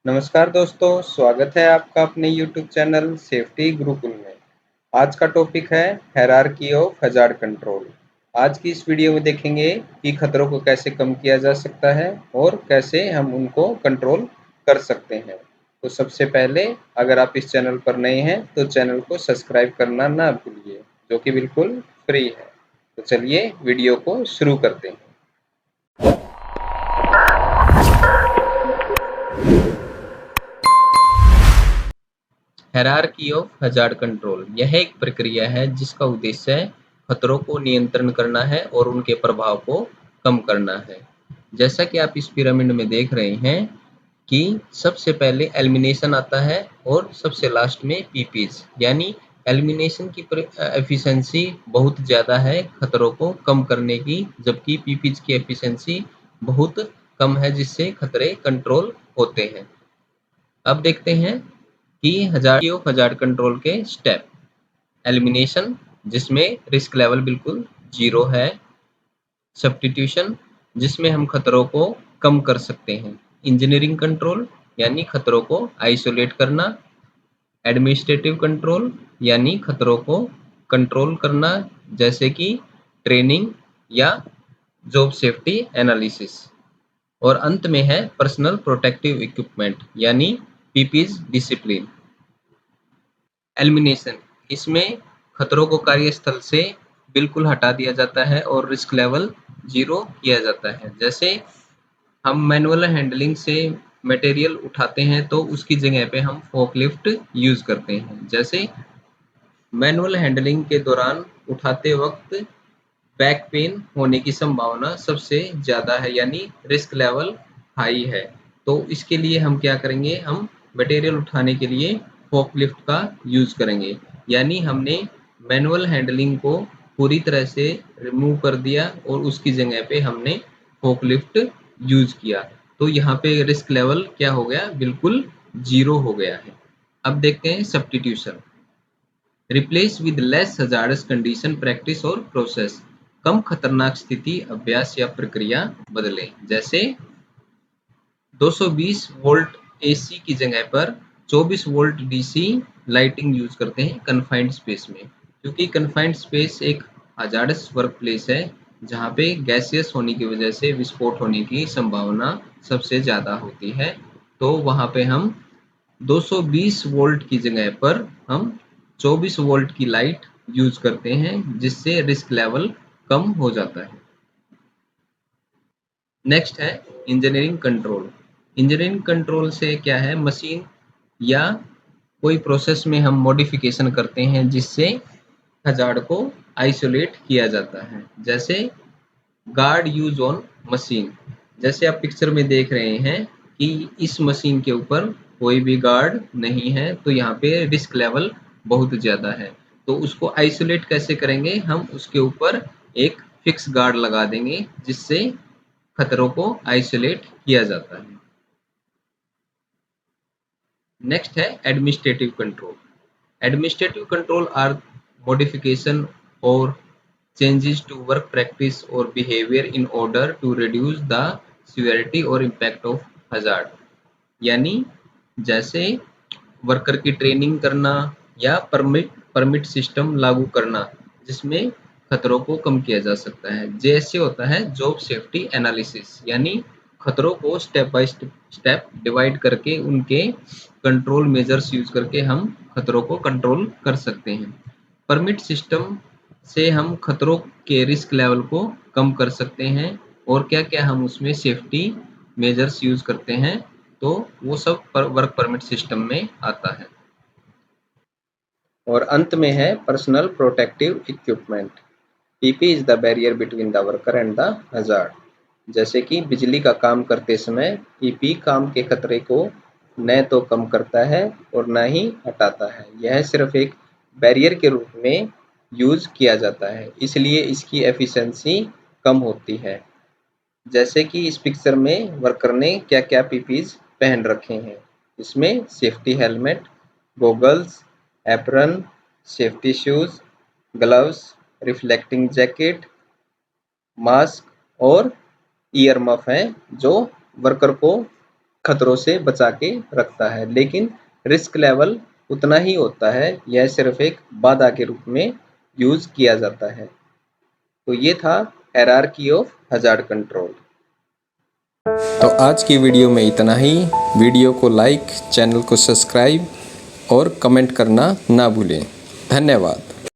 नमस्कार दोस्तों, स्वागत है आपका अपने YouTube चैनल सेफ्टी गुरुकुल में। आज का टॉपिक है हायरार्की ऑफ हजार्ड कंट्रोल। आज की इस वीडियो में देखेंगे कि खतरों को कैसे कम किया जा सकता है और कैसे हम उनको कंट्रोल कर सकते हैं। तो सबसे पहले अगर आप इस चैनल पर नए हैं तो चैनल को सब्सक्राइब करना ना भूलिए, जो कि बिल्कुल फ्री है। तो चलिए वीडियो को शुरू करते हैं। हायरार्की ऑफ हजार्ड कंट्रोल यह एक प्रक्रिया है जिसका उद्देश्य खतरों को नियंत्रण करना है और उनके प्रभाव को कम करना है। जैसा कि आप इस पिरामिड में देख रहे हैं कि सबसे पहले एलिमिनेशन आता है और सबसे लास्ट में पीपीज, यानी एलिमिनेशन की एफिशिएंसी बहुत ज़्यादा है खतरों को कम करने की, जबकि पीपीज की एफिशिएंसी बहुत कम है जिससे खतरे कंट्रोल होते हैं। अब देखते हैं कि हजार्ड कंट्रोल के स्टेप। एलिमिनेशन, जिसमें रिस्क लेवल बिल्कुल जीरो है। सब्स्टिट्यूशन, जिसमें हम खतरों को कम कर सकते हैं। इंजीनियरिंग कंट्रोल, यानी खतरों को आइसोलेट करना। एडमिनिस्ट्रेटिव कंट्रोल, यानी खतरों को कंट्रोल करना, जैसे कि ट्रेनिंग या जॉब सेफ्टी एनालिसिस। और अंत में है पर्सनल प्रोटेक्टिव इक्विपमेंट, यानी पीपीज डिसिप्लिन। एलिमिनेशन, इसमें खतरों को कार्यस्थल से बिल्कुल हटा दिया जाता है और रिस्क लेवल जीरो किया जाता है। जैसे हम मैनुअल हैंडलिंग से मटेरियल उठाते हैं तो उसकी जगह पे हम फोकलिफ्ट यूज करते हैं। जैसे मैनुअल हैंडलिंग के दौरान उठाते वक्त बैक पेन होने की संभावना सबसे ज़्यादा है, यानी रिस्क लेवल हाई है। तो इसके लिए हम क्या करेंगे, हम मटेरियल उठाने के लिए फोकलिफ्ट का यूज़ करेंगे। यानी हमने मैनुअल हैंडलिंग को पूरी तरह से रिमूव कर दिया और उसकी जगह पे हमने फोकलिफ्ट यूज़ किया। तो यहाँ पे रिस्क लेवल क्या हो गया, बिल्कुल जीरो हो गया है। अब देखते हैं substitution. Replace with less hazardous condition, practice और प्रोसेस। कम खतरनाक स्थिति, अभ्यास या प्रक्रिया बदलें। जैसे 220 वोल्ट एसी की जगह पर 24 वोल्ट डीसी लाइटिंग यूज करते हैं कन्फाइंड स्पेस में, क्योंकि कन्फाइंड स्पेस एक हजार्डस वर्क प्लेस है जहाँ पे गैसियस होने की वजह से विस्फोट होने की संभावना सबसे ज़्यादा होती है। तो वहाँ पे हम 220 वोल्ट की जगह पर हम 24 वोल्ट की लाइट यूज करते हैं, जिससे रिस्क लेवल कम हो जाता है। नेक्स्ट है इंजीनियरिंग कंट्रोल। इंजीनियरिंग कंट्रोल से क्या है, मशीन या कोई प्रोसेस में हम मॉडिफिकेशन करते हैं जिससे हजार्ड को आइसोलेट किया जाता है। जैसे गार्ड यूज ऑन मशीन। जैसे आप पिक्चर में देख रहे हैं कि इस मशीन के ऊपर कोई भी गार्ड नहीं है, तो यहाँ पे रिस्क लेवल बहुत ज़्यादा है। तो उसको आइसोलेट कैसे करेंगे, हम उसके ऊपर एक फिक्स गार्ड लगा देंगे जिससे खतरों को आइसोलेट किया जाता है। नेक्स्ट है administrative control. Administrative control are modification और changes to work practice or behavior in order to reduce the severity or impact of hazard। यानी जैसे वर्कर की ट्रेनिंग करना या परमिट सिस्टम लागू करना जिसमें खतरों को कम किया जा सकता है। जैसे होता है जॉब सेफ्टी एनालिसिस, यानी खतरों को स्टेप बाय स्टेप डिवाइड करके उनके कंट्रोल मेजर्स यूज करके हम खतरों को कंट्रोल कर सकते हैं। परमिट सिस्टम से हम खतरों के रिस्क लेवल को कम कर सकते हैं और क्या-क्या हम उसमें सेफ्टी मेजर्स यूज करते हैं, तो वो सब वर्क परमिट सिस्टम में आता है। और अंत में है personal protective equipment. PP is the barrier between the worker and the hazard. जैसे कि बिजली का काम करते समय पीपी काम के खतरे को न तो कम करता है और न ही हटाता है, यह सिर्फ एक बैरियर के रूप में यूज किया जाता है, इसलिए इसकी एफिशिएंसी कम होती है। जैसे कि इस पिक्चर में वर्कर ने क्या-क्या पीपीज पहन रखे हैं। इसमें safety helmet, goggles, apron, safety shoes, gloves, reflecting jacket, mask और ईयर मफ हैं जो वर्कर को खतरों से बचा के रखता है, लेकिन रिस्क लेवल उतना ही होता है, यह सिर्फ एक बाधा के रूप में यूज किया जाता है। तो ये था हायरार्की ऑफ हजार्ड कंट्रोल। तो आज की वीडियो में इतना ही। वीडियो को लाइक, चैनल को सब्सक्राइब और कमेंट करना ना भूलें। धन्यवाद।